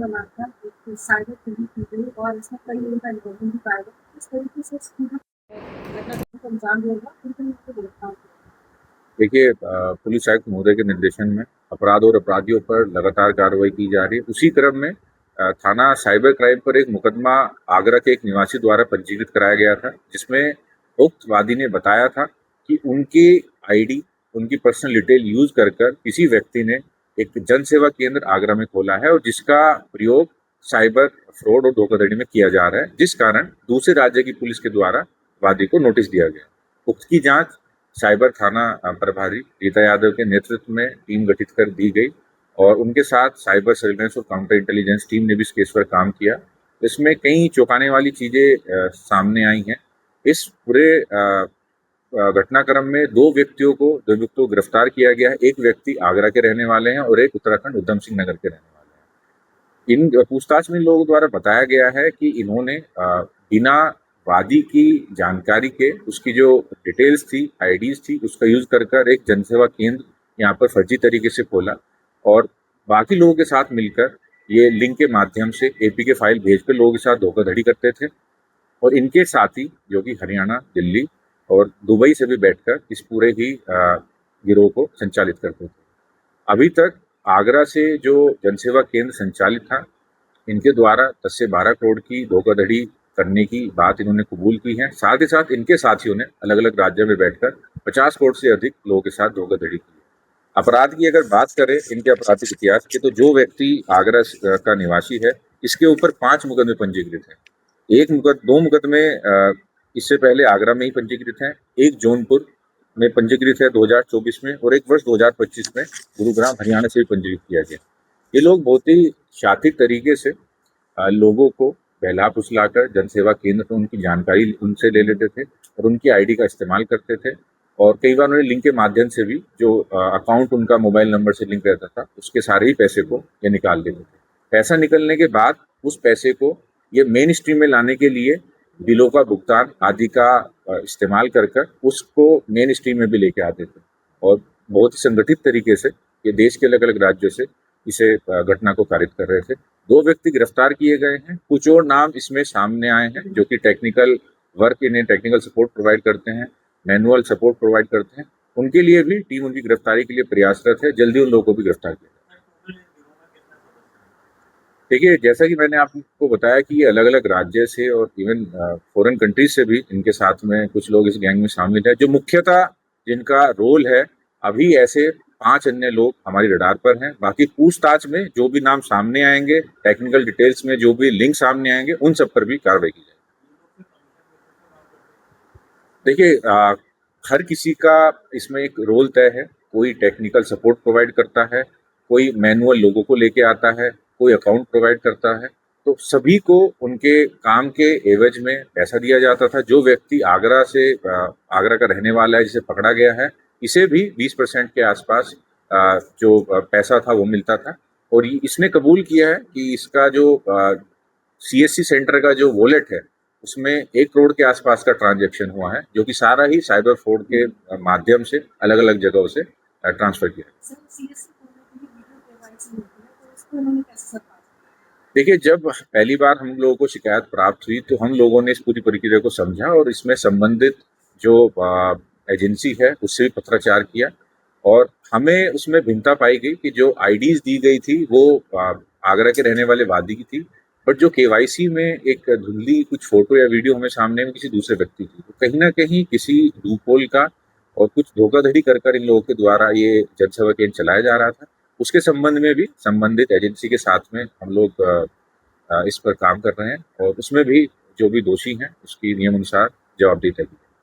बना था, एक साइबर ठगी की गई और इसमें कई लोगों का इन्वॉल्वमेंट भी पाया गया। इस तरीके से घटना को अंजाम दिया गया, उनको गिरफ्तार किया। देखिए, पुलिस आयुक्त महोदय के निर्देशन में अपराध और अपराधियों पर लगातार कार्रवाई की जा रही है। उसी क्रम में थाना साइबर क्राइम पर एक मुकदमा आगरा के एक निवासी द्वारा पंजीकृत कराया गया था, जिसमें उक्त वादी ने बताया था कि उनकी आईडी, उनकी पर्सनल डिटेल यूज कर किसी व्यक्ति ने एक जन सेवा केंद्र आगरा में खोला है और जिसका प्रयोग साइबर फ्रॉड और धोखाधड़ी में किया जा रहा है, जिस कारण दूसरे राज्य की पुलिस के द्वारा वादी को नोटिस दिया गया। उक्त की जांच साइबर थाना प्रभारी रीता यादव के नेतृत्व में टीम गठित कर दी गई और उनके साथ साइबर सर्विलेंस और काउंटर इंटेलिजेंस टीम ने भी इस केस पर काम किया। इसमें कई चौंकाने वाली चीजें सामने आई हैं। इस पूरे घटनाक्रम में दो व्यक्तियों को गिरफ्तार किया गया है। एक व्यक्ति आगरा के रहने वाले हैं और एक उत्तराखंड उधम सिंह नगर के रहने वाले हैं। इन पूछताछ में लोगों द्वारा बताया गया है कि इन्होंने बिना वादी की जानकारी के उसकी जो डिटेल्स थी, आईडीज थी, उसका यूज कर एक जनसेवा केंद्र यहाँ पर फर्जी तरीके से खोला और बाकी लोगों के साथ मिलकर ये लिंक के माध्यम से एपी के फाइल भेजकर लोगों के साथ धोखाधड़ी करते थे और इनके साथी जो कि हरियाणा, दिल्ली और दुबई से भी बैठकर इस पूरे ही गिरोह को संचालित करते थे। अभी तक आगरा से जो जनसेवा केंद्र संचालित था, इनके द्वारा 10 से 12 करोड़ की धोखाधड़ी करने की बात इन्होंने कबूल की है। साथ ही साथ इनके साथियों ने अलग अलग राज्यों में बैठकर 50 करोड़ से अधिक लोगों के साथ धोखाधड़ी की है। अपराध की अगर बात करें इनके आपराधिक इतिहास की, तो जो व्यक्ति आगरा का निवासी है, इसके ऊपर 5 मुकदमे पंजीकृत हैं। दो मुकदमे इससे पहले आगरा में ही पंजीकृत हैं, एक जौनपुर में पंजीकृत है 2024 में और एक वर्ष 2025 में गुरुग्राम हरियाणा से भी पंजीकृत किया गया। ये लोग बहुत ही शातिक तरीके से लोगों को बहला फुसलाकर जनसेवा केंद्र पर उनकी जानकारी उनसे ले लेते थे और उनकी आईडी का इस्तेमाल करते थे और कई बार उन्हें लिंक के माध्यम से भी जो अकाउंट उनका मोबाइल नंबर से लिंक रहता था, उसके सारे ही पैसे को ये निकाल देते थे। पैसा निकलने के बाद उस पैसे को ये मेन स्ट्रीम में लाने के लिए बिलों का भुगतान आदि का इस्तेमाल कर उसको मेन स्ट्रीम में भी लेके आते थे और बहुत ही संगठित तरीके से ये देश के अलग अलग राज्यों से इसे घटना को कारित कर रहे थे। 2 व्यक्ति गिरफ्तार किए गए हैं। कुछ और नाम इसमें सामने आए हैं जो कि टेक्निकल वर्क, इन्हें टेक्निकल सपोर्ट प्रोवाइड करते हैं, मैनुअल सपोर्ट प्रोवाइड करते हैं। उनके लिए भी टीम उनकी गिरफ्तारी के लिए प्रयासरत है। जल्दी उन लोगों को भी गिरफ्तार किया। देखिए, जैसा कि मैंने आपको बताया कि ये अलग अलग राज्य से और इवन फॉरेन कंट्रीज से भी इनके साथ में कुछ लोग इस गैंग में शामिल है। जो मुख्यतः जिनका रोल है, अभी ऐसे 5 अन्य लोग हमारी रडार पर हैं। बाकी पूछताछ में जो भी नाम सामने आएंगे, टेक्निकल डिटेल्स में जो भी लिंक सामने आएंगे, उन सब पर भी कार्रवाई की जाएगी। देखिए, हर किसी का इसमें एक रोल तय है। कोई टेक्निकल सपोर्ट प्रोवाइड करता है, कोई मैनुअल लोगों को लेके आता है, कोई अकाउंट प्रोवाइड करता है। तो सभी को उनके काम के एवज में पैसा दिया जाता था। जो व्यक्ति आगरा का रहने वाला है, जिसे पकड़ा गया है, इसे भी 20% के आसपास जो पैसा था वो मिलता था और इसने कबूल किया है कि इसका जो सीएससी सेंटर का जो वॉलेट है, उसमें 1 करोड़ के आसपास का ट्रांजैक्शन हुआ है, जो कि सारा ही साइबर फ्रॉड के माध्यम से अलग अलग जगहों से ट्रांसफर किया। देखिए, जब पहली बार हम लोगों को शिकायत प्राप्त हुई तो हम लोगों ने इस पूरी प्रक्रिया को समझा और इसमें संबंधित जो एजेंसी है उससे भी पत्राचार किया और हमें उसमें भिन्नता पाई गई कि जो आईडीज दी गई थी वो आगरा के रहने वाले वादी की थी, बट जो केवाईसी में एक धुंधली कुछ फोटो या वीडियो हमें सामने में किसी दूसरे व्यक्ति की। तो कहीं ना कहीं किसी लूपहोल का और कुछ धोखाधड़ी कर इन लोगों के द्वारा ये जनसेवा केंद्र चलाया जा रहा था। उसके संबंध में भी संबंधित एजेंसी के साथ में हम लोग इस पर काम कर रहे हैं और उसमें भी जो भी दोषी हैं उसकी नियम अनुसार जवाबदेही तय की।